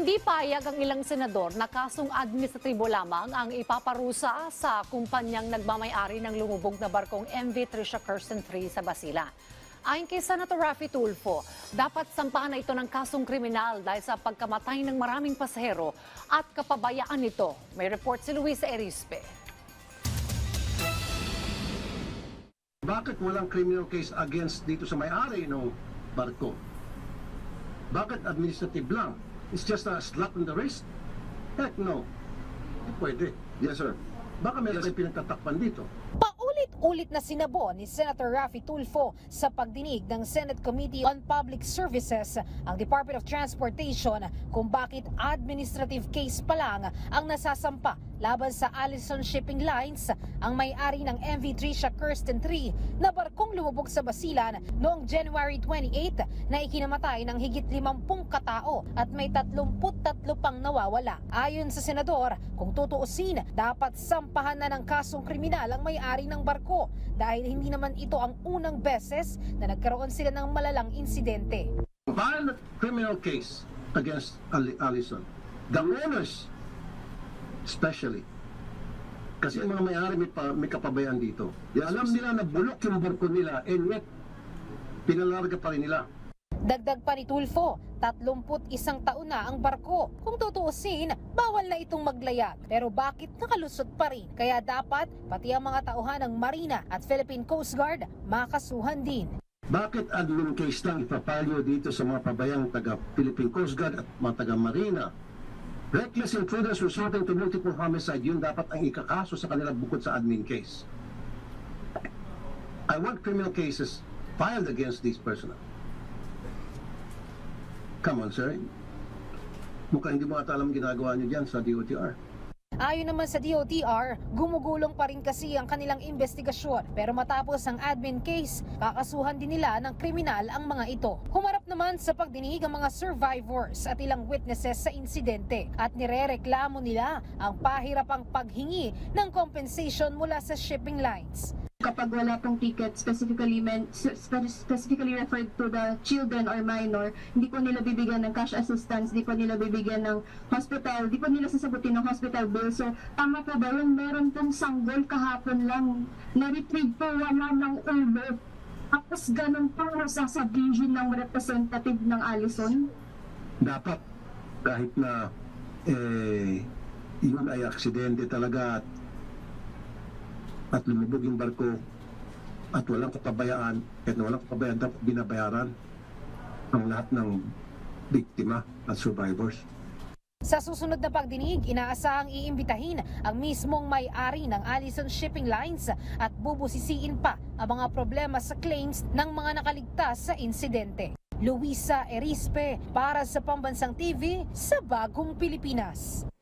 Hindi payag ang ilang senador na kasong administratibo lamang ang ipaparusa sa kumpanyang nagmamay-ari ng lumubog na barkong MV Trisha Kirsten III sa Basila. Ayon kay Senator Raffy Tulfo, dapat sampahan na ito ng kasong kriminal dahil sa pagkamatay ng maraming pasahero at kapabayaan nito. May report si Luisa Erispe. Bakit walang criminal case against dito sa may-ari ng barko? Bakit administrative lang? It's just a slap on the wrist? Heck no. Hindi pwede. Yes, sir. Baka meron tayong pinagtatakpan dito. Paulit-ulit na sinabon ni Senator Raffy Tulfo sa pagdinig ng Senate Committee on Public Services ang Department of Transportation kung bakit administrative case pa lang ang nasasampa laban sa Allison Shipping Lines, ang may-ari ng MV Trisha Kirsten III na barkong lumubog sa Basilan noong January 28 na ikinamatay ng higit 50 katao at may 33 pang nawawala. Ayon sa senador, kung tutuusin, dapat sampahan na ng kasong kriminal ang may-ari ng barko dahil hindi naman ito ang unang beses na nagkaroon sila ng malalang insidente. File a criminal case against Allison. The owners, especially. Kasi yung mga may-ari may kapabayan dito. Yes, alam nila na bulok yung barko nila and yet pinalarga pa rin nila. Dagdag pa ni Tulfo, 31 taon na ang barko. Kung tutuusin, bawal na itong maglayag. Pero bakit nakalusot pa rin? Kaya dapat pati ang mga tauhan ng Marina at Philippine Coast Guard makasuhan din. Bakit admin case lang ipapalyo dito sa mga pabayang taga Philippine Coast Guard at mga taga Marina? Reckless imprudence resulting to multiple homicide, yun dapat ang ikakaso sa kanila bukod sa admin case. I want criminal cases filed against these personnel. Come on, sir. Mukhang hindi mo ata alam ginagawa niyo dyan sa DOTR. Ayon naman sa DOTR, gumugulong pa rin kasi ang kanilang investigasyon. Pero matapos ang admin case, kakasuhan din nila ng kriminal ang mga ito. Humarap naman sa pagdinig ang mga survivors at ilang witnesses sa insidente. At nirereklamo nila ang pahirapang paghingi ng compensation mula sa shipping lines. Kapag wala pong ticket specifically referred to the children or minor, hindi po nila bibigyan ng cash assistance, hindi po nila bibigyan ng hospital, hindi po nila sasagutin ng hospital bill. So, tama po ba yung meron pong sanggol kahapon lang, na-retrieve po wala ng ulo. Tapos ganun po sasabihin ng representative ng Allison? Dapat, kahit na yun ay aksidente talaga at lumubog yung barko at walang kapabayaan, kahit na walang kapabayaan, dapat binabayaran ang lahat ng biktima at survivors. Sa susunod na pagdinig, inaasahang iimbitahin ang mismong may-ari ng Allison Shipping Lines at bubusisiin pa ang mga problema sa claims ng mga nakaligtas sa insidente. Luisa Erispe para sa Pambansang TV sa Bagong Pilipinas.